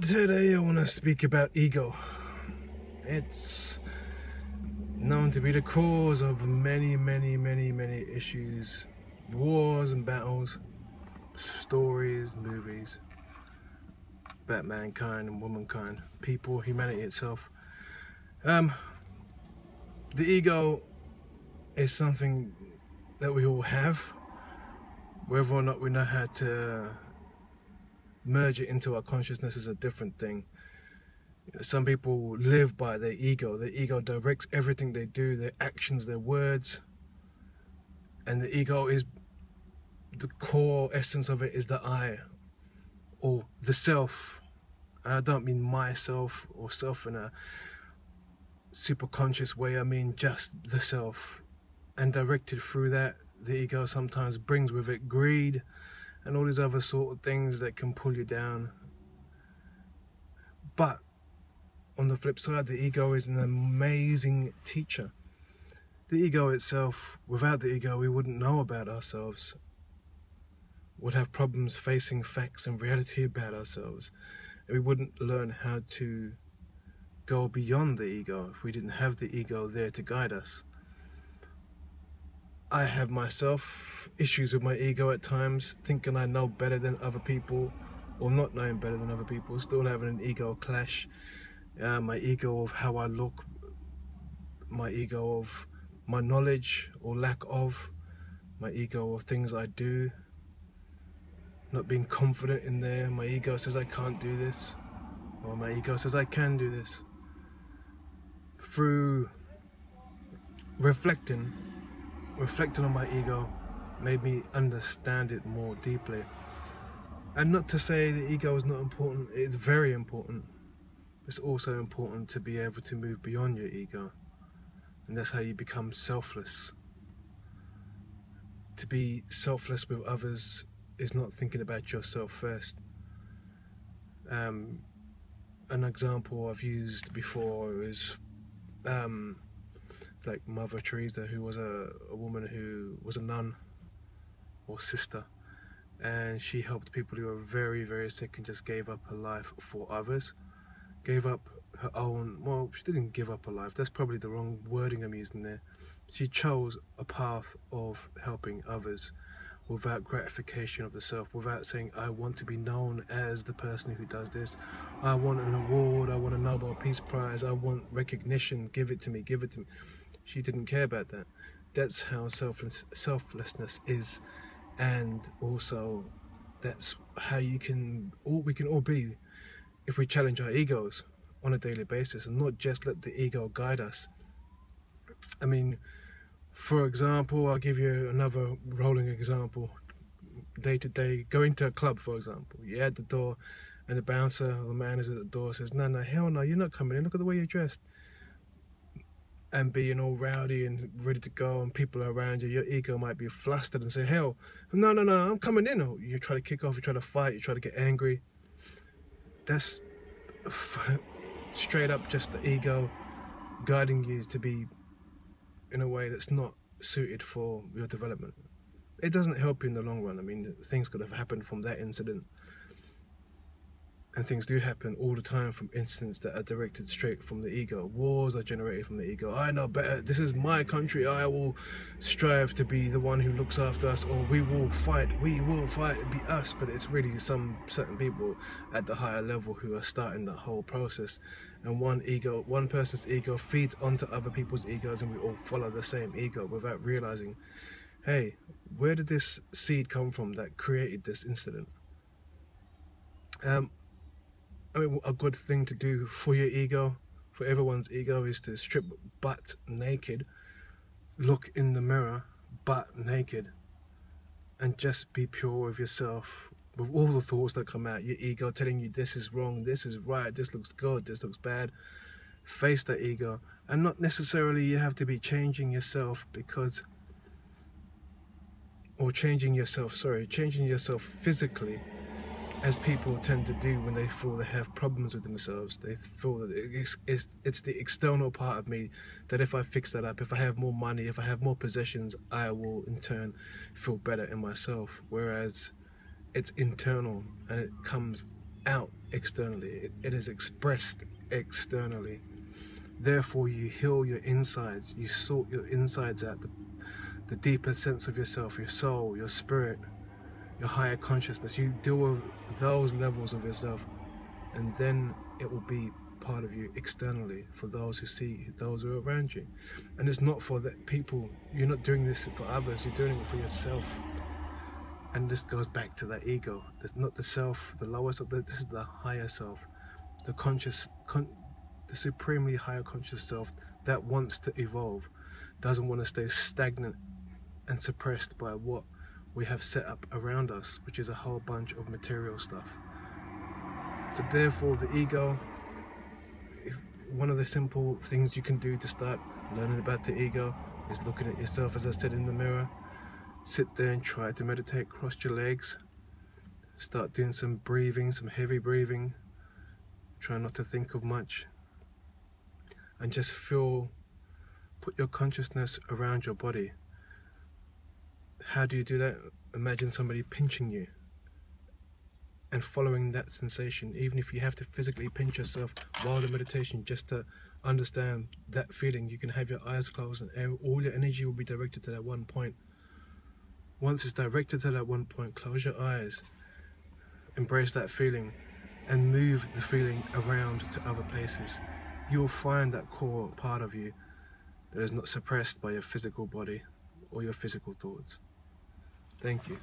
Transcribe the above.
Today I want to speak about ego. It's known to be the cause of many issues, wars and battles, stories, movies, about mankind and womankind, people, humanity itself. The ego is something that we all have. Whether or not we know how to merge it into our consciousness is a different thing. Some people live by their ego. Their ego directs everything they do, their actions, their words. And the ego is, the core essence of it is the I, or the self. And I don't mean myself or self in a super conscious way. I mean just the self. And directed through that, the ego sometimes brings with it greed and all these other sort of things that can pull you down. But on the flip side, the ego is an amazing teacher. The ego itself, without the ego, we wouldn't know about ourselves. Would have problems facing facts and reality about ourselves. And we wouldn't learn how to go beyond the ego if we didn't have the ego there to guide us. I have myself issues with my ego at times, thinking I know better than other people, or not knowing better than other people, still having an ego clash. My ego of how I look, my ego of my knowledge or lack of, my ego of things I do, not being confident in there. My ego says I can't do this, or my ego says I can do this. Through reflecting on my ego made me understand it more deeply. And not to say the ego is not important, it's very important. It's also important to be able to move beyond your ego. And that's how you become selfless. To be selfless with others is not thinking about yourself first. An example I've used before is like Mother Teresa, who was a woman who was a nun or sister, and she helped people who were very sick and just gave up her life for others. Gave up her own, well, she didn't give up her life, that's probably the wrong wording I'm using there. She chose a path of helping others without gratification of the self, without saying, I want to be known as the person who does this, I want an award, I want a Nobel Peace Prize, I want recognition, give it to me, give it to me. She didn't care about that. That's how selflessness is, and also that's how we can all be if we challenge our egos on a daily basis and not just let the ego guide us. I mean, for example, I'll give you another rolling example. Day to day, going to a club, for example. You're at the door and the bouncer or the man who's at the door says, no, hell no, you're not coming in, look at the way you're dressed. And being all rowdy and ready to go, and people are around you, your ego might be flustered and say, hell, no, I'm coming in. Or you try to kick off, you try to fight, you try to get angry. That's straight up just the ego guiding you to be in a way that's not suited for your development. It doesn't help you in the long run. I mean, things could have happened from that incident. And things do happen all the time from incidents that are directed straight from the ego. Wars are generated from the ego. I know better, this is my country, I will strive to be the one who looks after us, or we will fight, it'll be us. But it's really some certain people at the higher level who are starting the whole process. And one person's ego feeds onto other people's egos, and we all follow the same ego without realizing, hey, where did this seed come from that created this incident? I mean, a good thing to do for your ego, for everyone's ego, is to strip butt naked, look in the mirror butt naked, and just be pure with yourself, with all the thoughts that come out, your ego telling you this is wrong, this is right, this looks good, this looks bad. Face that ego, and not necessarily you have to be changing yourself changing yourself physically, as people tend to do when they feel they have problems with themselves. They feel that it's the external part of me, that if I fix that up, if I have more money, if I have more possessions, I will in turn feel better in myself. Whereas it's internal, and it comes out externally. It is expressed externally. Therefore, you heal your insides. You sort your insides out, the deeper sense of yourself, your soul, your spirit, your higher consciousness. You deal with those levels of yourself, and then it will be part of you externally for those who see, those who are around you. And it's not for the people. You're not doing this for others. You're doing it for yourself. And this goes back to that ego. It's not the self, the lower self. This is the higher self, the the supremely higher conscious self that wants to evolve, doesn't want to stay stagnant and suppressed by what we have set up around us, which is a whole bunch of material stuff. So therefore, the ego, one of the simple things you can do to start learning about the ego is looking at yourself, as I said, in the mirror. Sit there and try to meditate, cross your legs, start doing some breathing, some heavy breathing, try not to think of much, and just put your consciousness around your body. How do you do that? Imagine somebody pinching you and following that sensation, even if you have to physically pinch yourself while the meditation, just to understand that feeling. You can have your eyes closed and all your energy will be directed to that one point. Once it's directed to that one point, close your eyes, embrace that feeling, and move the feeling around to other places. You will find that core part of you that is not suppressed by your physical body or your physical thoughts. Thank you.